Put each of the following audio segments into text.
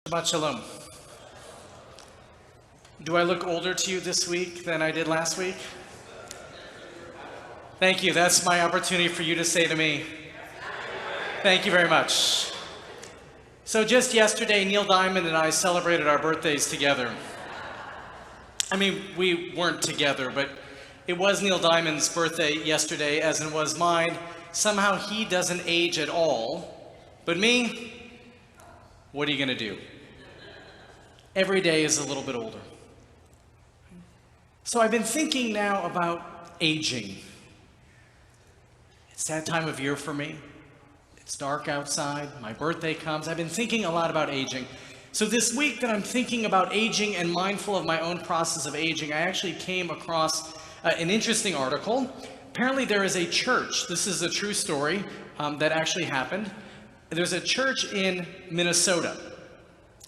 Shabbat Shalom. Do I look older to you this week than I did last week? Thank you. That's my opportunity for you to say to me, thank you very much. So just yesterday, Neil Diamond and I celebrated our birthdays together. I mean, we weren't together, but it was Neil Diamond's birthday yesterday, as it was mine. Somehow he doesn't age at all, but me, what are you going to do? Every day is a little bit older. So I've been thinking now about aging. It's that time of year for me. It's dark outside. My birthday comes. I've been thinking a lot about aging. So this week that I'm thinking about aging and mindful of my own process of aging, I actually came across an interesting article. Apparently there is a church. This is a true story that actually happened. There's a church in Minnesota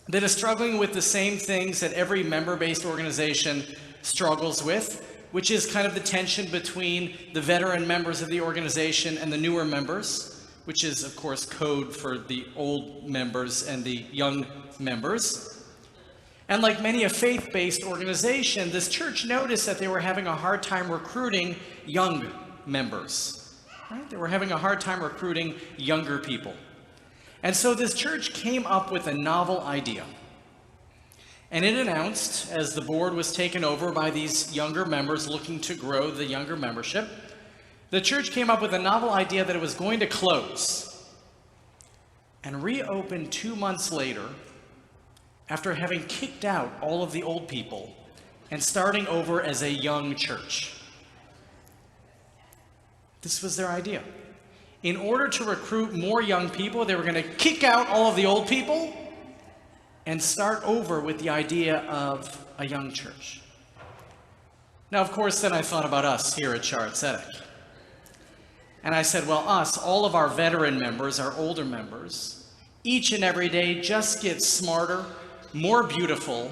that is struggling with the same things that every member-based organization struggles with, which is kind of the tension between the veteran members of the organization and the newer members, which is, of course, code for the old members and the young members. And like many a faith-based organization, this church noticed that they were having a hard time recruiting young members. Right? They were having a hard time recruiting younger people. And so this church came up with a novel idea. And it announced, as the board was taken over by these younger members looking to grow the younger membership, the church came up with a novel idea that it was going to close and reopen 2 months later after having kicked out all of the old people and starting over as a young church. This was their idea. In order to recruit more young people, they were going to kick out all of the old people and start over with the idea of a young church. Now, of course, then I thought about us here at Zedek. And I said, well, us, all of our veteran members, our older members, each and every day just get smarter, more beautiful,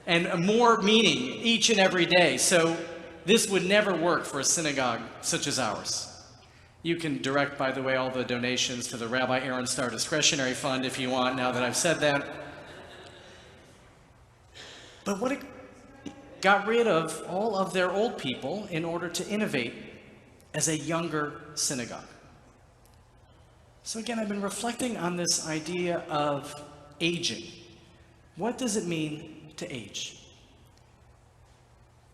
and more meaning each and every day. So this would never work for a synagogue such as ours. You can direct, by the way, all the donations to the Rabbi Starr discretionary fund if you want, now that I've said that. But what it got rid of all of their old people in order to innovate as a younger synagogue. So again, I've been reflecting on this idea of aging. What does it mean to age?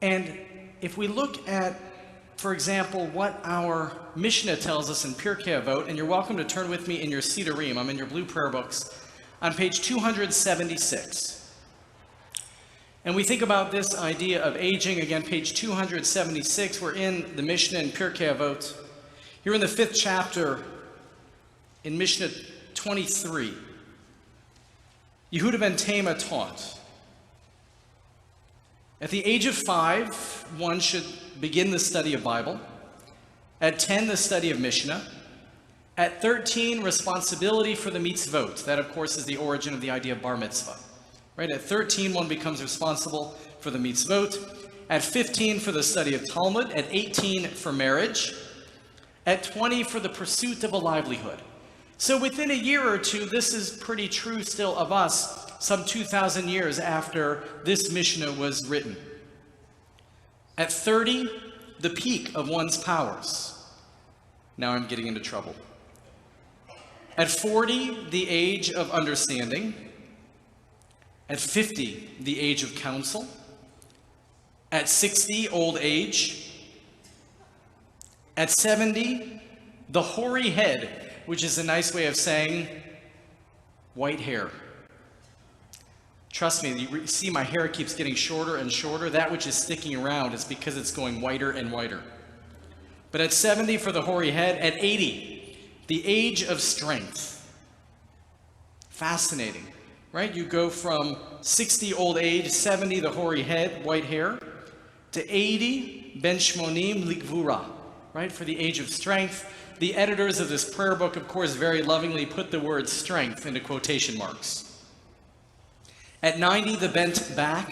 And if we look at, for example, what our Mishnah tells us in Pirkei Avot, and you're welcome to turn with me in your Sidurim, I'm in your blue prayer books, on page 276. And we think about this idea of aging, again, page 276. We're in the Mishnah in Pirkei Avot. You're in the 5th chapter in Mishnah 23. Yehuda ben Tema taught, at the age of 5, one should begin the study of Bible. At 10, the study of Mishnah. At 13, responsibility for the mitzvot. That, of course, is the origin of the idea of bar mitzvah. Right? At 13, one becomes responsible for the mitzvot. At 15, for the study of Talmud. At 18, for marriage. At 20, for the pursuit of a livelihood. So within a year or two, this is pretty true still of us, some 2,000 years after this Mishnah was written. At 30, the peak of one's powers. Now I'm getting into trouble. At 40, the age of understanding. At 50, the age of counsel. At 60, old age. At 70, the hoary head, which is a nice way of saying white hair. Trust me, you see my hair keeps getting shorter and shorter. That which is sticking around is because it's going whiter and whiter. But at 70 for the hoary head, at 80, the age of strength. Fascinating, right? You go from 60 old age, 70 the hoary head, white hair, to 80 ben shmonim ligvura, right? For the age of strength. The editors of this prayer book, of course, very lovingly put the word strength into quotation marks. At 90, the bent back.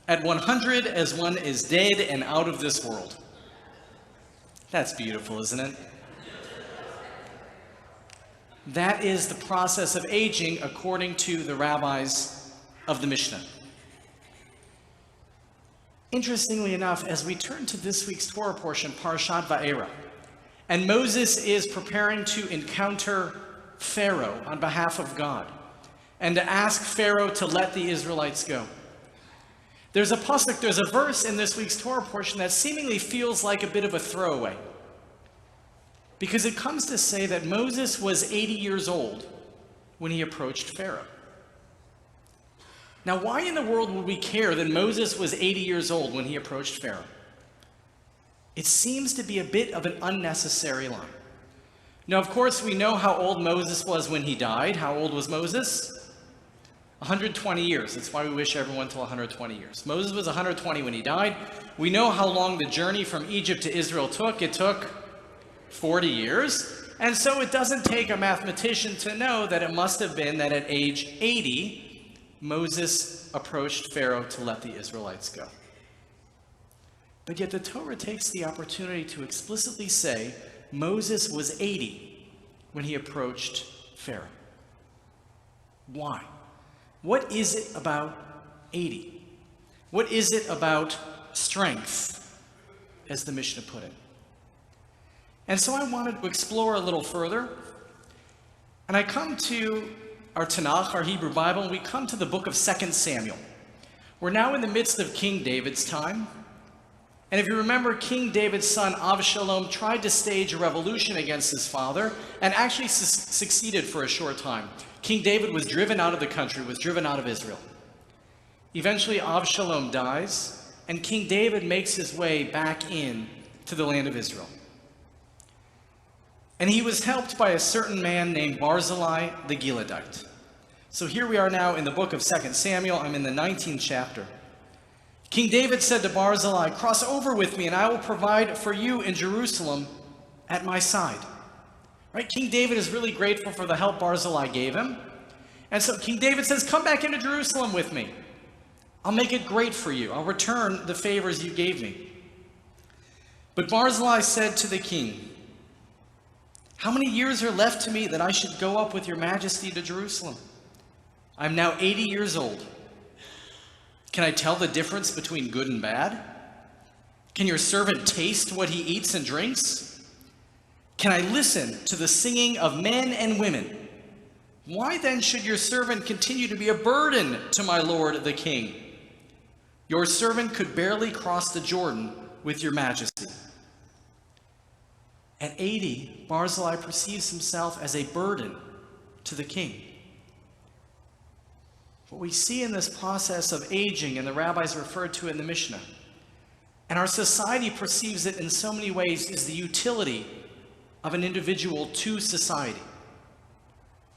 At 100, as one is dead and out of this world. That's beautiful, isn't it? That is the process of aging according to the rabbis of the Mishnah. Interestingly enough, as we turn to this week's Torah portion, Parashat Va'era, and Moses is preparing to encounter Pharaoh on behalf of God and to ask Pharaoh to let the Israelites go. There's a pasuk, there's a verse in this week's Torah portion that seemingly feels like a bit of a throwaway, because it comes to say that Moses was 80 years old when he approached Pharaoh. Now, why in the world would we care that Moses was 80 years old when he approached Pharaoh? It seems to be a bit of an unnecessary line. Now, of course, we know how old Moses was when he died. How old was Moses? 120 years. That's why we wish everyone till 120 years. Moses was 120 when he died. We know how long the journey from Egypt to Israel took. It took 40 years. And so it doesn't take a mathematician to know that it must have been that at age 80, Moses approached Pharaoh to let the Israelites go. But yet the Torah takes the opportunity to explicitly say Moses was 80 when he approached Pharaoh. Why? What is it about 80? What is it about strength, as the Mishnah put it? And so I wanted to explore a little further. And I come to our Tanakh, our Hebrew Bible, and we come to the book of 2 Samuel. We're now in the midst of King David's time. And if you remember, King David's son Avshalom tried to stage a revolution against his father and actually succeeded for a short time. King David was driven out of the country, was driven out of Israel. Eventually, Avshalom dies, and King David makes his way back in to the land of Israel. And he was helped by a certain man named Barzillai the Gileadite. So here we are now in the book of 2 Samuel. I'm in the 19th chapter. King David said to Barzillai, "Cross over with me, and I will provide for you in Jerusalem at my side." Right? King David is really grateful for the help Barzillai gave him. And so King David says, "Come back into Jerusalem with me. I'll make it great for you. I'll return the favors you gave me." But Barzillai said to the king, "How many years are left to me that I should go up with your majesty to Jerusalem? I'm now 80 years old. Can I tell the difference between good and bad? Can your servant taste what he eats and drinks? Can I listen to the singing of men and women? Why then should your servant continue to be a burden to my lord the king? Your servant could barely cross the Jordan with your majesty." At 80, Barzillai perceives himself as a burden to the king. What we see in this process of aging, and the rabbis referred to it in the Mishnah, and our society perceives it in so many ways, is the utility of an individual to society.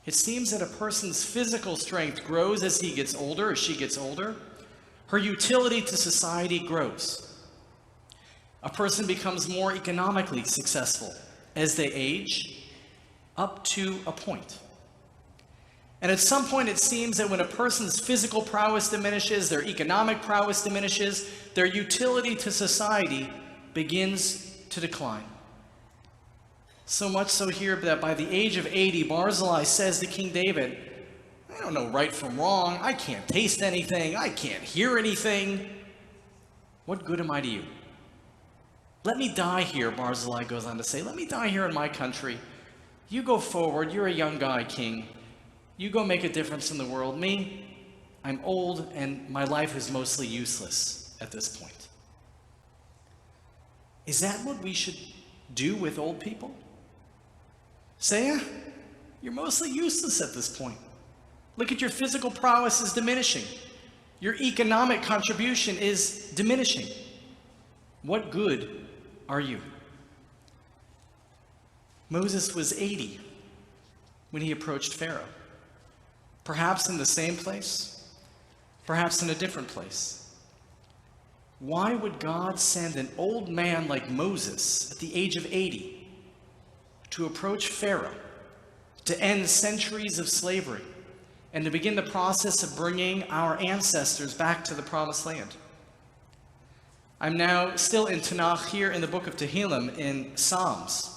It seems that a person's physical strength grows as he gets older, as she gets older. Her utility to society grows. A person becomes more economically successful as they age, up to a point. And at some point, it seems that when a person's physical prowess diminishes, their economic prowess diminishes, their utility to society begins to decline. So much so here that by the age of 80, Barzillai says to King David, "I don't know right from wrong. I can't taste anything. I can't hear anything. What good am I to you? Let me die here," Barzillai goes on to say. "Let me die here in my country. You go forward. You're a young guy, king. You go make a difference in the world. Me, I'm old, and my life is mostly useless at this point." Is that what we should do with old people? Say, "You're mostly useless at this point. Look at your physical prowess is diminishing. Your economic contribution is diminishing. What good are you?" Moses was 80 when he approached Pharaoh. Perhaps in the same place, perhaps in a different place. Why would God send an old man like Moses at the age of 80 to approach Pharaoh, to end centuries of slavery, and to begin the process of bringing our ancestors back to the promised land? I'm now still in Tanakh, here in the book of Tehillim, in Psalms.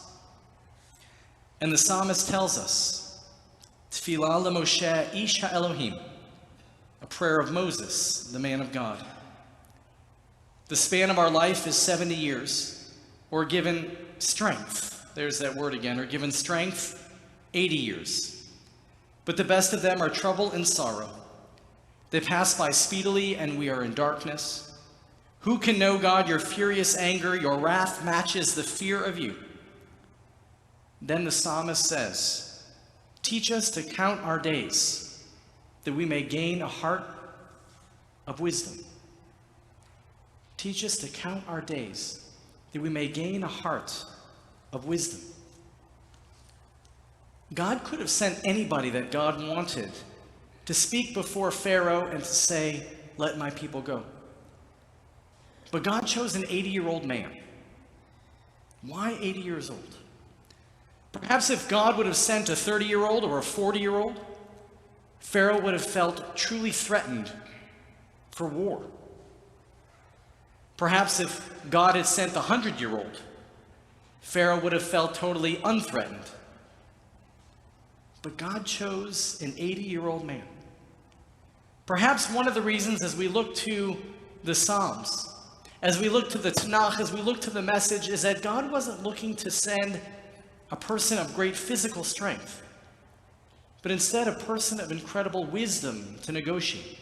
And the psalmist tells us, Tfilah leMoshe ish ha'Elohim, a prayer of Moses, the man of God. The span of our life is 70 years. We're given strength. There's that word again. We're given strength 80 years. But the best of them are trouble and sorrow. They pass by speedily, and we are in darkness. Who can know, God, your furious anger? Your wrath matches the fear of you. Then the psalmist says, teach us to count our days, that we may gain a heart of wisdom. Teach us to count our days, that we may gain a heart of wisdom. God could have sent anybody that God wanted to speak before Pharaoh and to say, let my people go. But God chose an 80-year-old man. Why 80 years old? Perhaps if God would have sent a 30-year-old or a 40-year-old, Pharaoh would have felt truly threatened for war. Perhaps if God had sent the 100-year-old, Pharaoh would have felt totally unthreatened. But God chose an 80-year-old man. Perhaps one of the reasons, as we look to the Psalms, as we look to the Tanakh, as we look to the message, is that God wasn't looking to send a person of great physical strength, but instead a person of incredible wisdom to negotiate.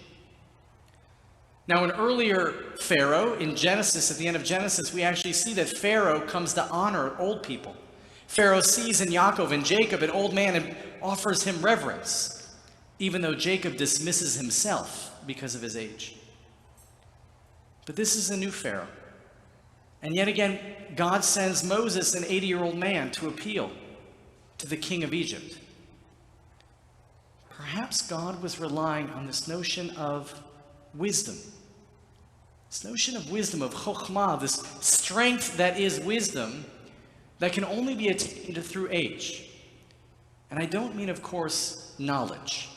Now, in earlier Pharaoh, in Genesis, at the end of Genesis, we actually see that Pharaoh comes to honor old people. Pharaoh sees in Yaakov and Jacob an old man and offers him reverence, even though Jacob dismisses himself because of his age. But this is a new Pharaoh. And yet again, God sends Moses, an 80-year-old man, to appeal to the king of Egypt. Perhaps God was relying on this notion of wisdom. This notion of wisdom, of chokhmah, this strength that is wisdom that can only be attained through age. And I don't mean, of course, knowledge.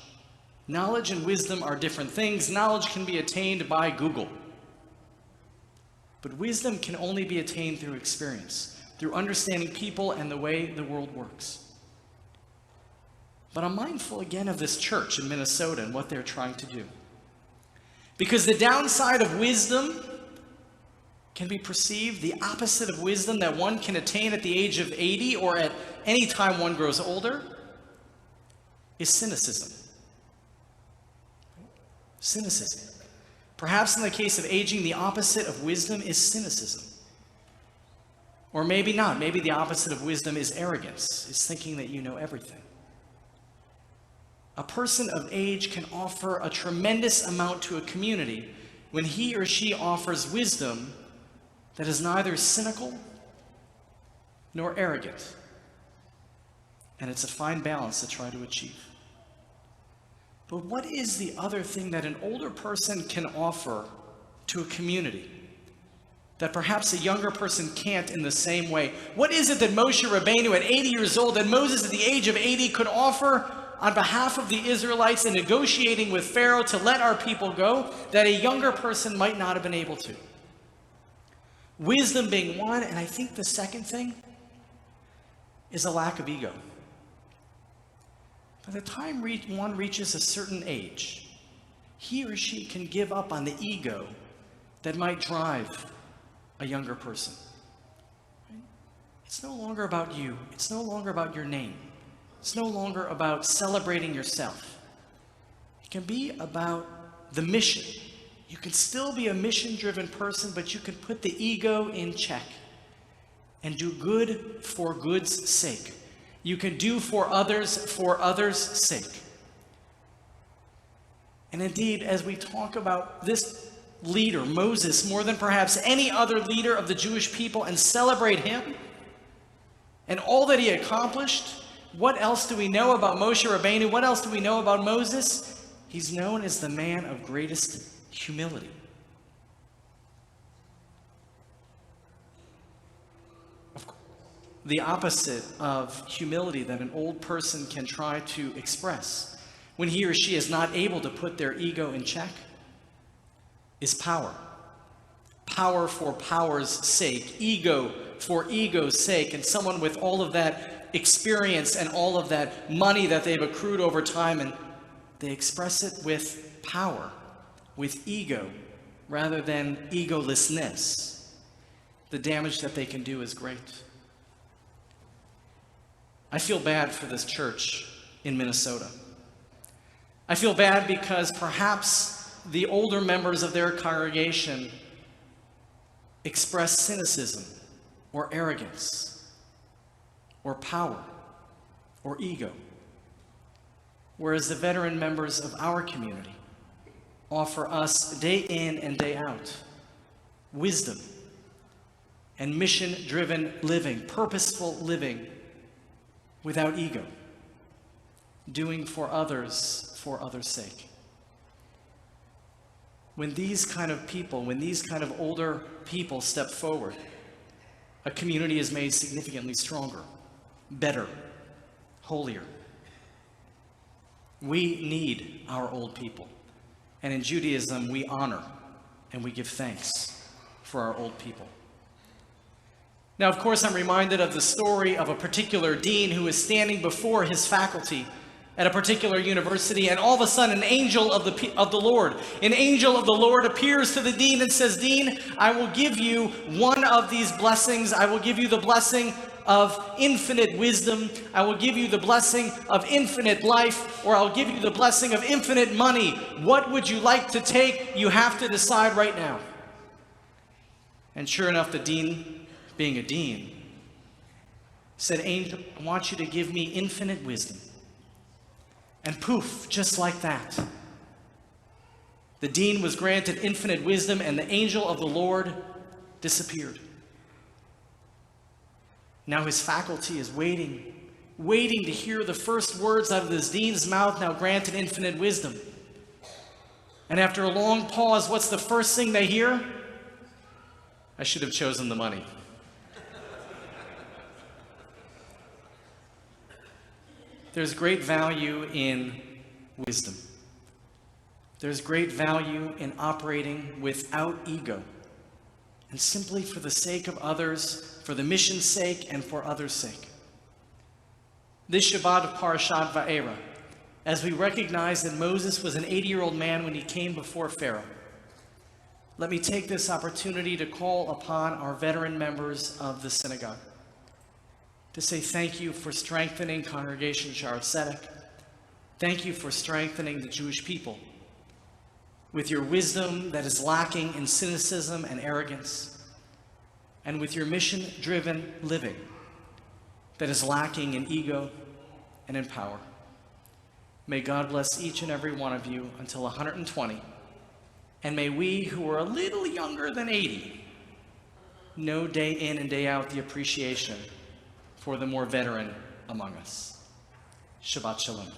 Knowledge and wisdom are different things. Knowledge can be attained by Google. But wisdom can only be attained through experience, through understanding people and the way the world works. But I'm mindful again of this church in Minnesota and what they're trying to do. Because the downside of wisdom can be perceived, the opposite of wisdom that one can attain at the age of 80 or at any time one grows older, is cynicism. Cynicism. Perhaps in the case of aging, the opposite of wisdom is cynicism. Or maybe not. Maybe the opposite of wisdom is arrogance. It's thinking that you know everything. A person of age can offer a tremendous amount to a community when he or she offers wisdom that is neither cynical nor arrogant. And it's a fine balance to try to achieve. But what is the other thing that an older person can offer to a community that perhaps a younger person can't in the same way? What is it that Moshe Rabbeinu at 80 years old, that Moses at the age of 80 could offer on behalf of the Israelites in negotiating with Pharaoh to let our people go, that a younger person might not have been able to? Wisdom being one, and I think the second thing is a lack of ego. By the time one reaches a certain age, he or she can give up on the ego that might drive a younger person. It's no longer about you. It's no longer about your name. It's no longer about celebrating yourself. It can be about the mission. You can still be a mission-driven person, but you can put the ego in check and do good for good's sake. You can do for others' sake. And indeed, as we talk about this leader, Moses, more than perhaps any other leader of the Jewish people, and celebrate him and all that he accomplished, what else do we know about Moshe Rabbeinu? What else do we know about Moses? He's known as the man of greatest humility. The opposite of humility that an old person can try to express when he or she is not able to put their ego in check is power. Power for power's sake, ego for ego's sake, and someone with all of that experience and all of that money that they've accrued over time, and they express it with power, with ego, rather than egolessness. The damage that they can do is great. I feel bad for this church in Minnesota. I feel bad because perhaps the older members of their congregation express cynicism or arrogance or power or ego, whereas the veteran members of our community offer us day in and day out wisdom and mission-driven living, purposeful living without ego, doing for others' sake. When these kind of people, when these kind of older people step forward, a community is made significantly stronger, better, holier. We need our old people. And in Judaism, we honor and we give thanks for our old people. Now, of course, I'm reminded of the story of a particular dean who is standing before his faculty at a particular university, and all of a sudden an angel of the Lord appears to the dean and says, "Dean, I will give you one of these blessings. I will give you the blessing of infinite wisdom. I will give you the blessing of infinite life, or I'll give you the blessing of infinite money. What would you like to take? You have to decide right now." And sure enough, the dean, being a dean, said, "Angel, I want you to give me infinite wisdom." And poof, just like that, the dean was granted infinite wisdom, and the angel of the Lord disappeared. Now his faculty is waiting to hear the first words out of this dean's mouth, now granted infinite wisdom. And after a long pause, what's the first thing they hear? "I should have chosen the money." There's great value in wisdom. There's great value in operating without ego, and simply for the sake of others, for the mission's sake, and for others' sake. This Shabbat of Parashat Va'era, as we recognize that Moses was an 80-year-old man when he came before Pharaoh, let me take this opportunity to call upon our veteran members of the synagogue to say thank you for strengthening Congregation Shaarey Zedek. Thank you for strengthening the Jewish people with your wisdom that is lacking in cynicism and arrogance, and with your mission-driven living that is lacking in ego and in power. May God bless each and every one of you until 120, and may we who are a little younger than 80 know day in and day out the appreciation for the more veteran among us. Shabbat Shalom.